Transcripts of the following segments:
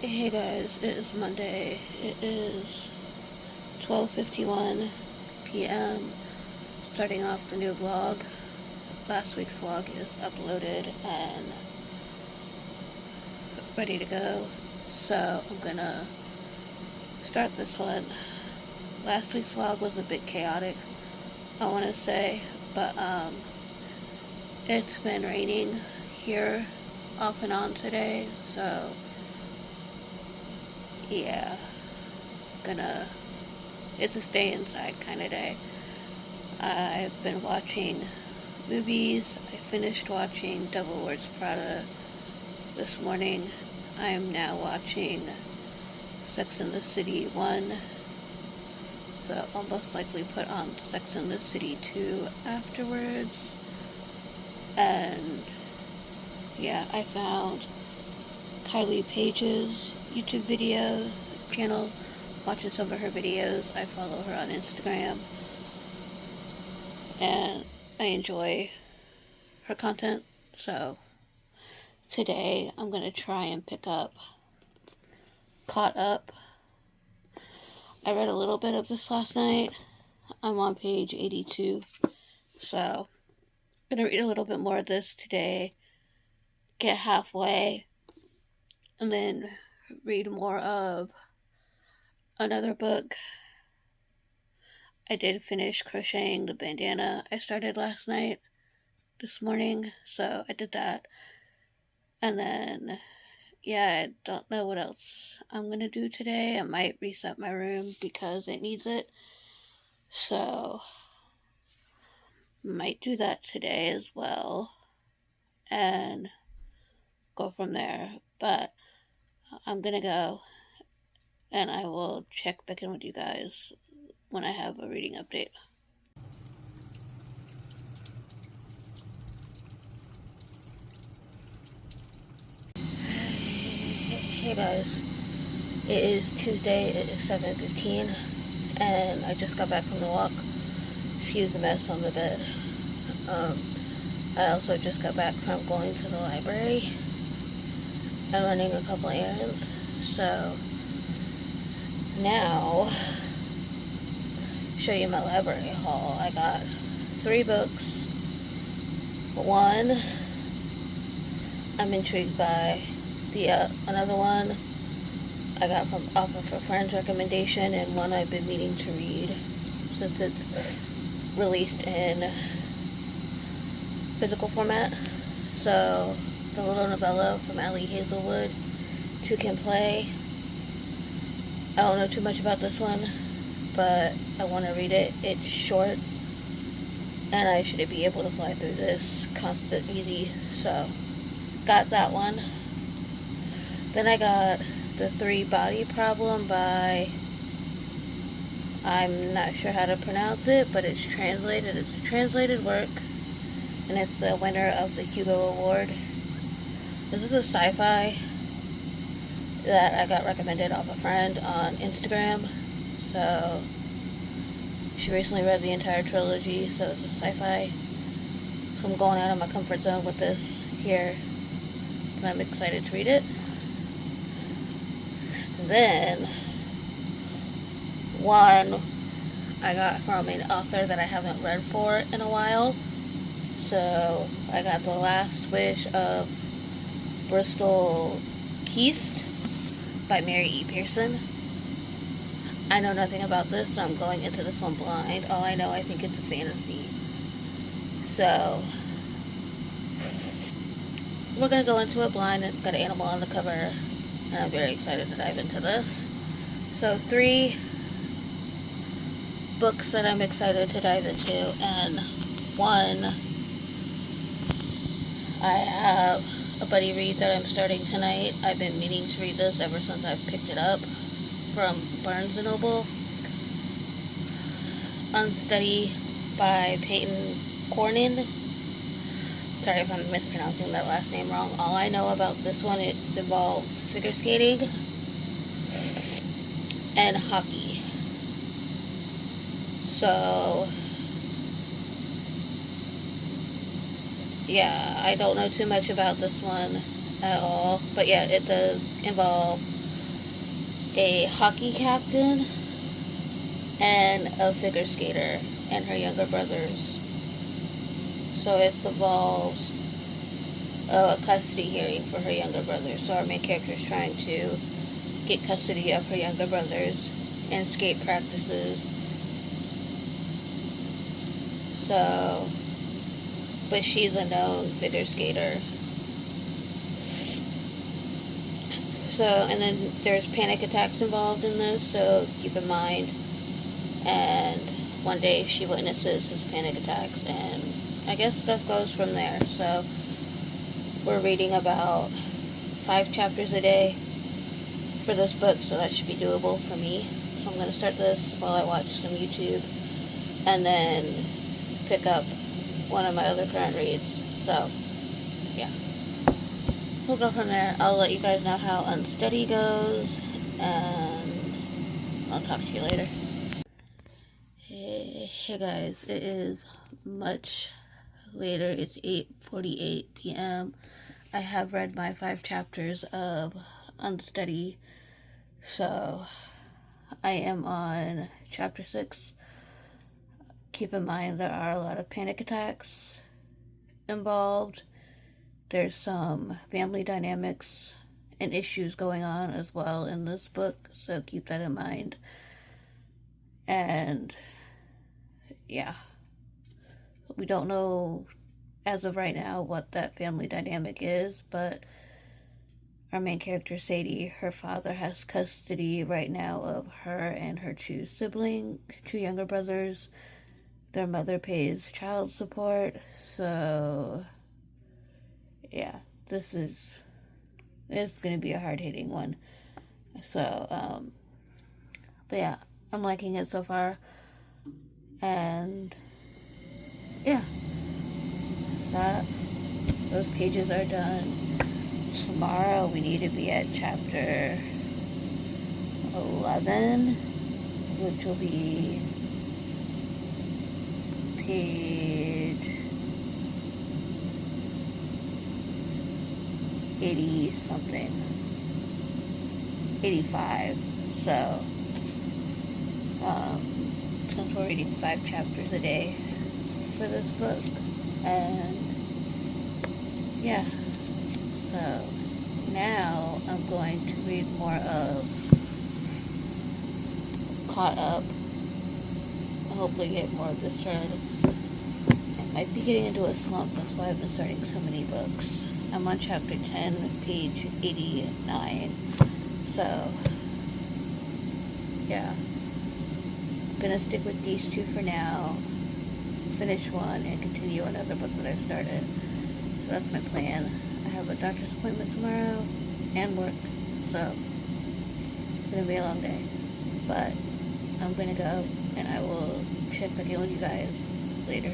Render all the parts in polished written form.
Hey guys, it is Monday. It is 12:51 p.m. Starting off the new vlog. Last week's vlog is uploaded and ready to go. So I'm gonna start this one. Last week's vlog was a bit chaotic, I want to say, but it's been raining here off and on today, so yeah, it's a stay inside kind of day. I've been watching movies. I finished watching Devil Wears Prada this morning. I am now watching Sex and the City 1, so I'll most likely put on Sex and the City 2 afterwards. And yeah, I found Kylie Paige's YouTube video channel, watching some of her videos. I follow her on Instagram, and I enjoy her content. So today I'm going to try and pick up Caught Up. I read a little bit of this last night. I'm on page 82. So I'm going to read a little bit more of this today, get halfway, and then read more of another book. I did finish crocheting the bandana I started last night, this morning, so I did that. And then, yeah, I don't know what else I'm going to do today. I might reset my room because it needs it. So, might do that today as well. And go from there. But I'm going to go, and I will check back in with you guys when I have a reading update. Hey guys, it is Tuesday, it is 7:15, and I just got back from the walk. Excuse the mess on the bed. I also just got back from going to the library and running a couple errands. So now, show you my library haul. I got 3 books. One I'm intrigued by. Another one I got off of a friend's recommendation, and one I've been meaning to read since it's released in physical format. So, the little novella from Ali Hazelwood, Two Can Play. I don't know too much about this one, but I want to read it. It's short, and I should be able to fly through this constant easy. So, got that one. Then I got The Three Body Problem by, I'm not sure how to pronounce it, but it's translated. It's a translated work, and it's the winner of the Hugo Award. This is a sci-fi that I got recommended off a friend on Instagram. So she recently read the entire trilogy, so it's a sci-fi. So I'm going out of my comfort zone with this here, and I'm excited to read it. Then, one I got from an author that I haven't read for in a while. So, I got The Last Wish of Bristol Keast by Mary E. Pearson. I know nothing about this, so I'm going into this one blind. All I know, I think it's a fantasy. So, we're going to go into it blind. It's got an animal on the cover, and I'm very excited to dive into this. So 3 books that I'm excited to dive into, and one, I have a buddy read that I'm starting tonight. I've been meaning to read this ever since I've picked it up from Barnes & Noble. Unsteady by Peyton Cornin. Sorry if I'm mispronouncing that last name wrong. All I know about this one, it involves figure skating and hockey. So, yeah, I don't know too much about this one at all. But yeah, it does involve a hockey captain and a figure skater and her younger brothers. So it involves a custody hearing for her younger brother. So our main character is trying to get custody of her younger brothers and skate practices. So, but she's a known figure skater. So, and then there's panic attacks involved in this, so keep in mind. And one day she witnesses his panic attacks, and I guess stuff goes from there. So, we're reading about 5 chapters a day for this book, so that should be doable for me. So I'm going to start this while I watch some YouTube, and then pick up one of my other current reads. So, yeah. We'll go from there. I'll let you guys know how Unsteady goes, and I'll talk to you later. Hey guys, it is much later. It's 8:48 p.m. I have read my 5 chapters of Unsteady, so I am on chapter 6. Keep in mind there are a lot of panic attacks involved. There's some family dynamics and issues going on as well in this book, so keep that in mind. And yeah, we don't know as of right now what that family dynamic is, but our main character, Sadie, her father has custody right now of her and her 2 younger brothers. Their mother pays child support, so yeah, it's gonna be a hard-hitting one. So, but yeah, I'm liking it so far, and yeah, those pages are done. Tomorrow we need to be at chapter 11, which will be page 80 something, 85. So, since we're reading 5 chapters a day for this book, and yeah, so now I'm going to read more of Caught Up. I'll hopefully get more of this read. I might be getting into a slump, that's why I've been starting so many books. I'm on chapter 10, page 89. So, yeah. I'm gonna stick with these 2 for now, finish one, and continue another book that I've started. So that's my plan. I have a doctor's appointment tomorrow, and work, so it's gonna be a long day. But I'm gonna go, and I will check back in with you guys later.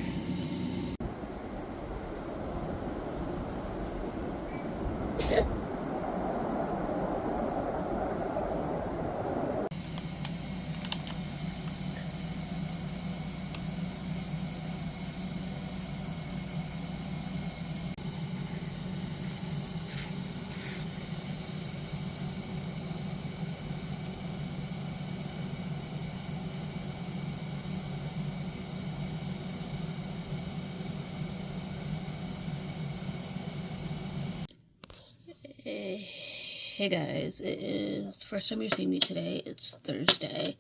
Hey guys, it is the first time you're seeing me today. It's Thursday.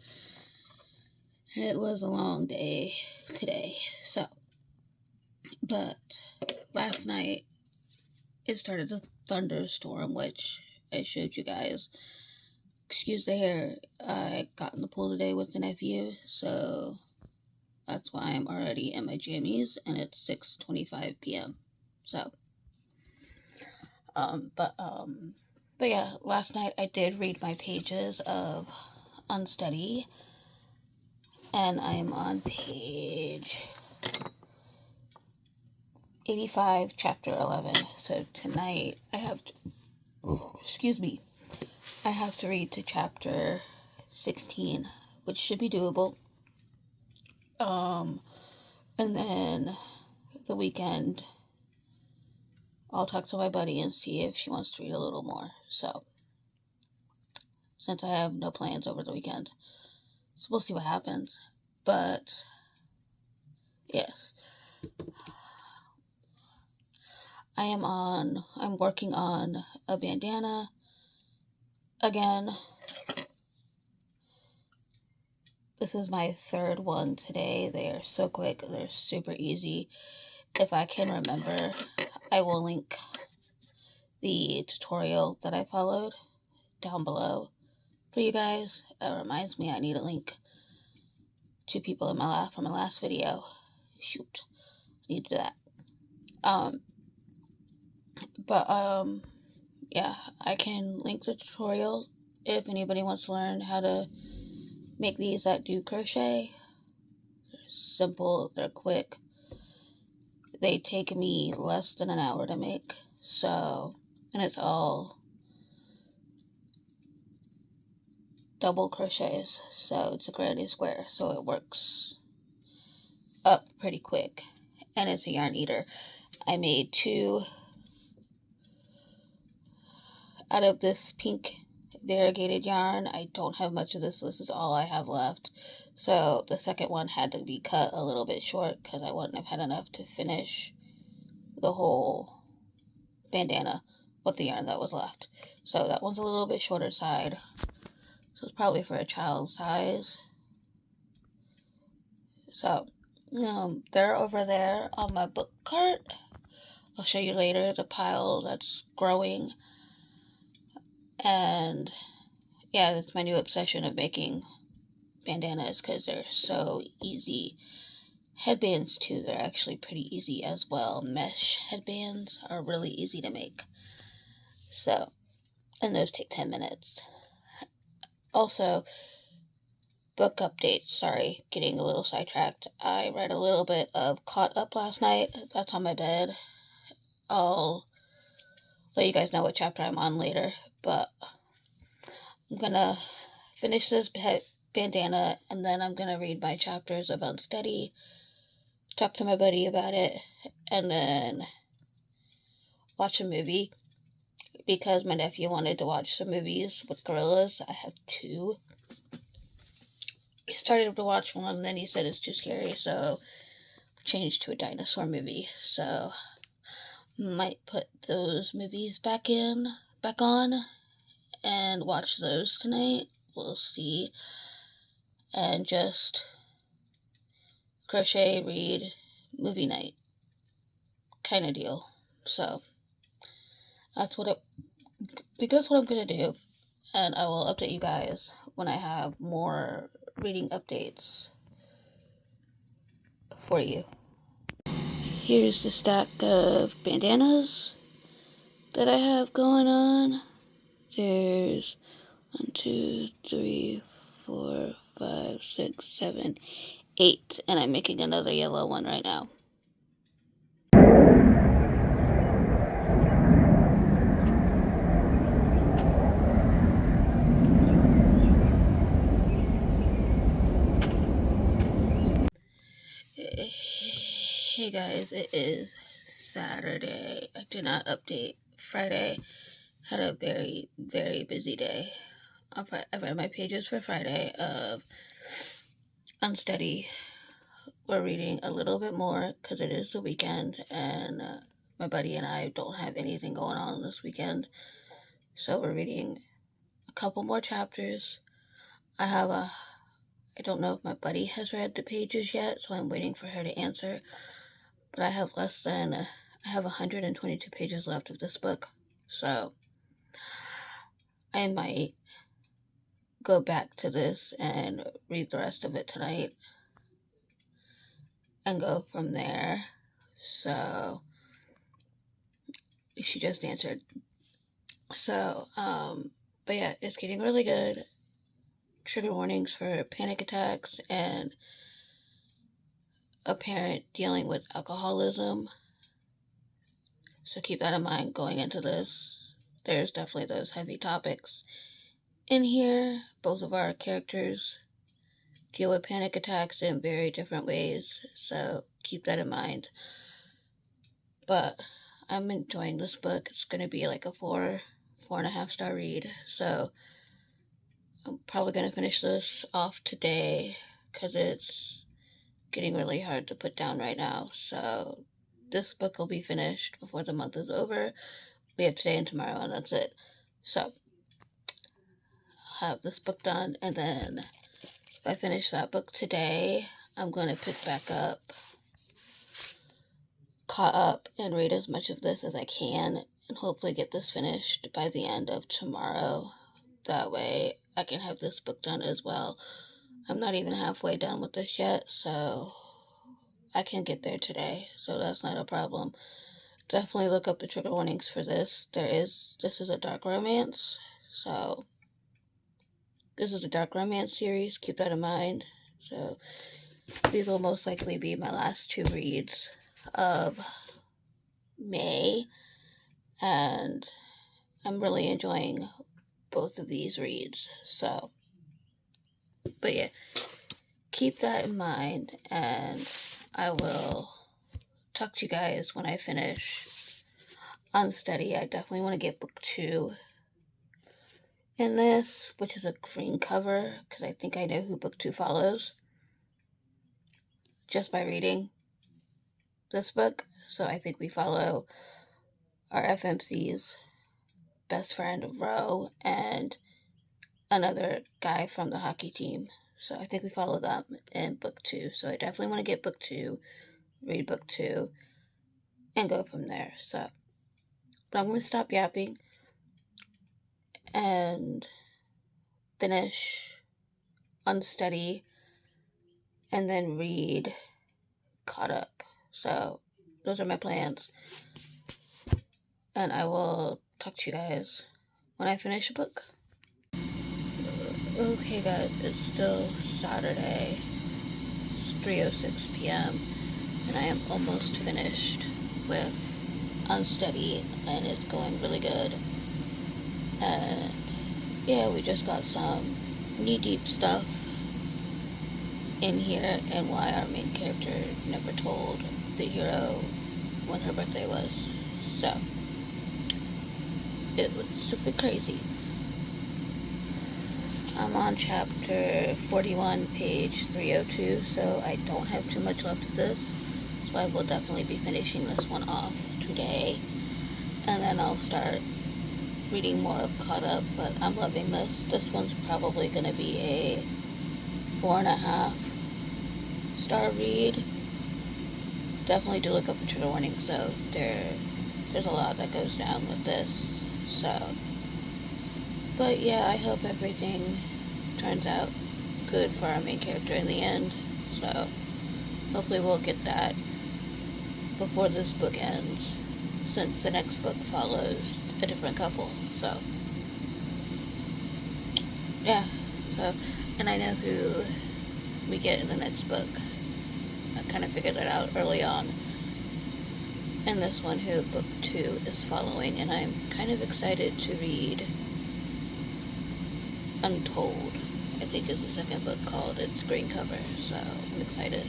It was a long day today, so, but last night it started a thunderstorm, which I showed you guys. Excuse the hair, I got in the pool today with the nephew, so that's why I'm already in my jammies, and it's 6:25 p.m. So, but yeah, last night I did read my pages of Unsteady, and I am on page 85, chapter 11. So tonight I have to, I have to read to chapter 16, which should be doable. And then the weekend I'll talk to my buddy and see if she wants to read a little more. So since I have no plans over the weekend. So we'll see what happens. But, yes. I'm working on a bandana again. This is my third one today. They are so quick. They're super easy. If I can remember, I will link the tutorial that I followed down below for you guys. That reminds me, I need a link to people in from my last video. Shoot, I need to do that. Yeah, I can link the tutorial if anybody wants to learn how to make these that do crochet. They're simple, they're quick. They take me less than an hour to make. So, and it's all double crochets. So it's a granny square, so it works up pretty quick. And it's a yarn eater. I made 2 out of this pink variegated yarn. I don't have much of this. This is all I have left. So the second one had to be cut a little bit short because I wouldn't have had enough to finish the whole bandana with the yarn that was left. So that one's a little bit shorter side. So it's probably for a child's size. So they're over there on my book cart. I'll show you later the pile that's growing. And yeah, that's my new obsession of making bandanas because they're so easy. Headbands too, they're actually pretty easy as well. Mesh headbands are really easy to make. So, and those take 10 minutes. Also, book updates. Sorry, getting a little sidetracked. I read a little bit of Caught Up last night. That's on my bed. I'll let you guys know what chapter I'm on later, but I'm gonna finish this bandana, and then I'm gonna read my chapters of Unsteady, talk to my buddy about it, and then watch a movie, because my nephew wanted to watch some movies with gorillas. I have 2. He started to watch one, and then he said it's too scary, so changed to a dinosaur movie. So might put those movies back on, and watch those tonight. We'll see. And just crochet, read, movie night kind of deal. So that's what I'm gonna do, and I will update you guys when I have more reading updates for you. Here's the stack of bandanas that I have going on. There's 1, 2, 3, 4, 5, 6, 7, 8, and I'm making another yellow one right now. Hey guys, it is Saturday. I did not update Friday. Had a very, very busy day. I read my pages for Friday of Unsteady. We're reading a little bit more because it is the weekend, and my buddy and I don't have anything going on this weekend. So we're reading a couple more chapters. I don't know if my buddy has read the pages yet, so I'm waiting for her to answer. But I have 122 pages left of this book. So I might go back to this and read the rest of it tonight and go from there. So she just answered. So, but yeah, it's getting really good. Trigger warnings for panic attacks and a parent dealing with alcoholism. So keep that in mind going into this. There's definitely those heavy topics in here. Both of our characters deal with panic attacks in very different ways, so keep that in mind. But I'm enjoying this book. It's going to be like a 4.5 star read, so I'm probably going to finish this off today because it's getting really hard to put down right now. So this book will be finished before the month is over. We have today and tomorrow, and that's it. So I'll have this book done, and then if I finish that book today, I'm going to pick back up, caught up, and read as much of this as I can, and hopefully get this finished by the end of tomorrow. That way I can have this book done as well. I'm not even halfway done with this yet, so I can get there today, so that's not a problem. Definitely look up the trigger warnings for this. This is a dark romance, so this is a dark romance series, keep that in mind. So these will most likely be my last 2 reads of May, and I'm really enjoying both of these reads. So, but yeah, keep that in mind, and I will talk to you guys when I finish Unsteady. I definitely want to get book 2 in this, which is a green cover, because I think I know who book 2 follows just by reading this book. So I think we follow our FMC's best friend, Ro, and another guy from the hockey team. So I think we follow them in book 2. So I definitely want to get book 2, read book 2, and go from there. So, but I'm going to stop yapping and finish Unsteady and then read Caught Up. So those are my plans, and I will talk to you guys when I finish a book. Okay guys, it's still Saturday. It's 3:06 p.m. and I am almost finished with Unsteady, and it's going really good. And yeah, we just got some knee-deep stuff in here, and why our main character never told the hero when her birthday was. So it was super crazy. I'm on chapter 41, page 302, so I don't have too much left of this. So I will definitely be finishing this one off today. And then I'll start reading more of Caught Up, but I'm loving this. This one's probably going to be a 4.5 star read. Definitely do look up the trigger warning, so there's a lot that goes down with this. So, but yeah, I hope everything turns out good for our main character in the end. So hopefully we'll get that before this book ends, since the next book follows a different couple. So yeah, so, and I know who we get in the next book. I kind of figured that out early on. And this one who book 2 is following, and I'm kind of excited to read Untold, I think is the second book called. It's green cover, so I'm excited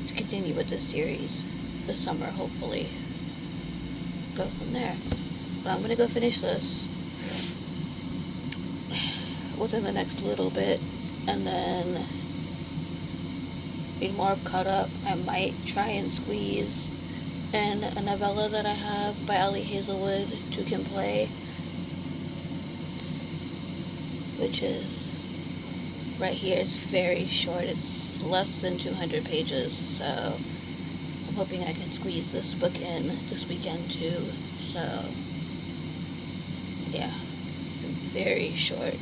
to continue with this series this summer, hopefully. Go from there. But I'm going to go finish this within the next little bit, and then read more of Caught Up. I might try and squeeze in a novella that I have by Ali Hazelwood, Two Can Play, which is right here. It's very short. It's less than 200 pages, so I'm hoping I can squeeze this book in this weekend too. So yeah, it's a very short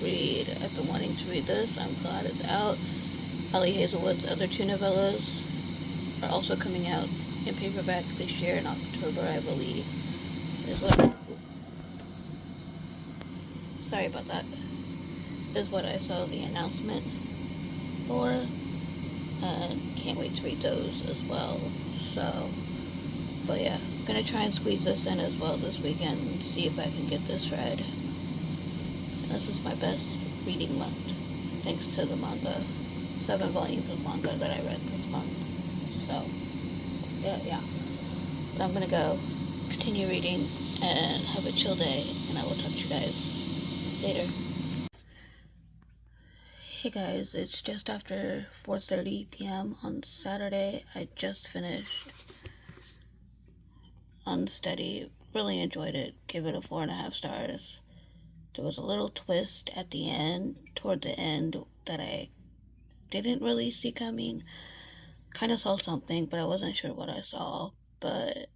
read. I've been wanting to read this. I'm glad it's out. Ali Hazelwood's other 2 novellas are also coming out in paperback this year in October, I believe. Sorry about that. Is what I saw the announcement for, and can't wait to read those as well. So, but yeah, I'm gonna try and squeeze this in as well this weekend and see if I can get this read. This is my best reading month, thanks to the manga. 7 volumes of manga that I read this month. So yeah. But I'm gonna go continue reading and have a chill day, and I will talk to you guys later. Hey guys, it's just after 4:30 p.m. on Saturday. I just finished Unsteady. Really enjoyed it. Give it a 4.5 stars. There was a little twist at the end, toward the end, that I didn't really see coming. Kind of saw something, but I wasn't sure what I saw. But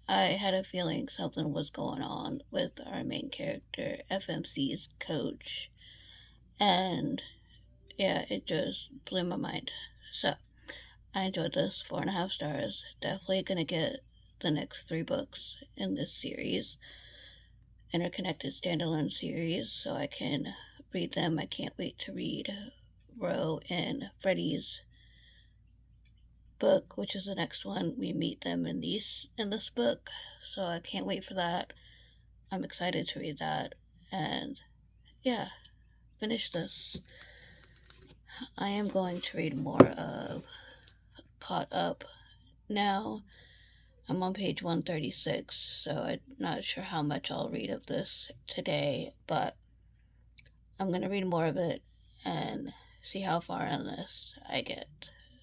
I had a feeling something was going on with our main character, FMC's coach. And yeah, it just blew my mind. So, I enjoyed this. 4.5 stars. Definitely gonna get the next 3 books in this series. Interconnected standalone series, so I can read them. I can't wait to read Ro and Freddie's book, which is the next one. We meet them in this book, so I can't wait for that. I'm excited to read that, and yeah, finish this. I am going to read more of Caught Up now. I'm on page 136, so I'm not sure how much I'll read of this today, but I'm going to read more of it and see how far in this I get.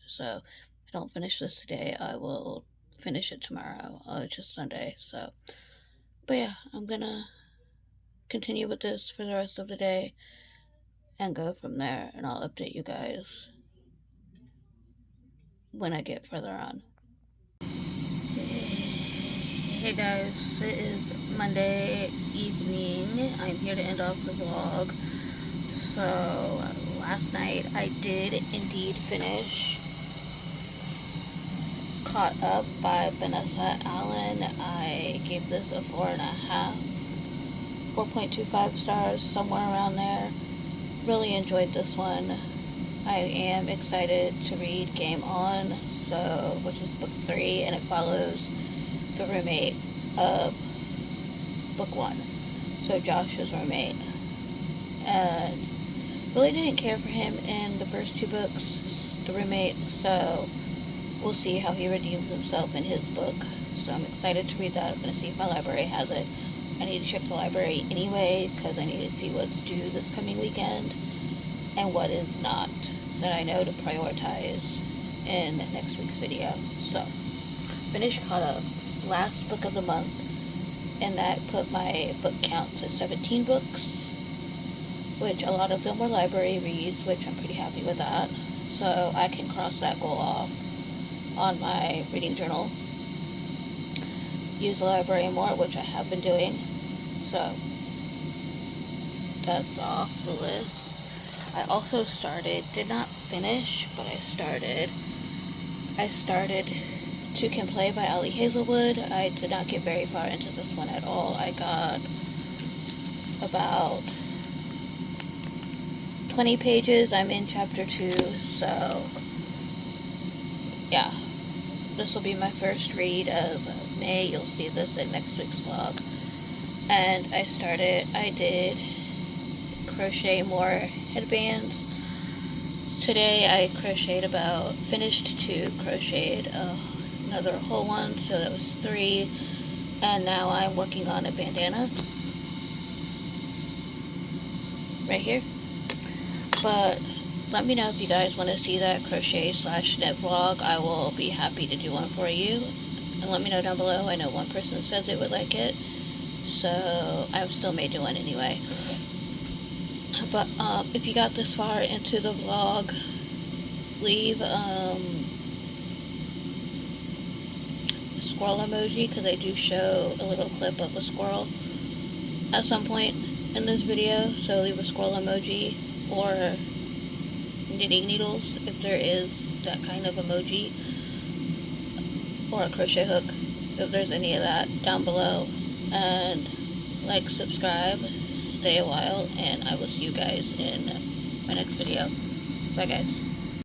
So if I don't finish this today, I will finish it tomorrow. It's just Sunday, so. But yeah, I'm going to continue with this for the rest of the day and go from there, and I'll update you guys when I get further on. Hey guys, it is Monday evening. I'm here to end off the vlog. So, last night I did indeed finish Caught Up by Vanessa Allen. I gave this a 4.25 stars, somewhere around there. Really enjoyed this one. I am excited to read Game On, which is book 3, and it follows the roommate of book 1. So Josh's roommate. And really didn't care for him in the first 2 books, the roommate, so we'll see how he redeems himself in his book. So I'm excited to read that. I'm going to see if my library has it. I need to check the library anyway, because I need to see what's due this coming weekend and what is not, that I know to prioritize in next week's video. So, finished Caught Up, last book of the month, and that put my book count to 17 books, which a lot of them were library reads, which I'm pretty happy with that. So I can cross that goal off on my reading journal. Use the library more, which I have been doing. So that's off the list. I also did not finish, but I started Two Can Play by Ali Hazelwood. I did not get very far into this one at all. I got about 20 pages. I'm in chapter 2, so yeah. This will be my first read of May. You'll see this in next week's vlog. And I did crochet more headbands. Today I finished 2, crocheted another whole one, so that was 3. And now I'm working on a bandana. Right here. But let me know if you guys want to see that crochet/knit vlog. I will be happy to do one for you. And let me know down below. I know one person says they would like it, so I still may do one anyway. But if you got this far into the vlog, leave a squirrel emoji, because I do show a little clip of a squirrel at some point in this video. So leave a squirrel emoji, or knitting needles if there is that kind of emoji, or a crochet hook if there's any of that, down below. And like, subscribe, stay a while, and I will see you guys in my next video. Bye guys.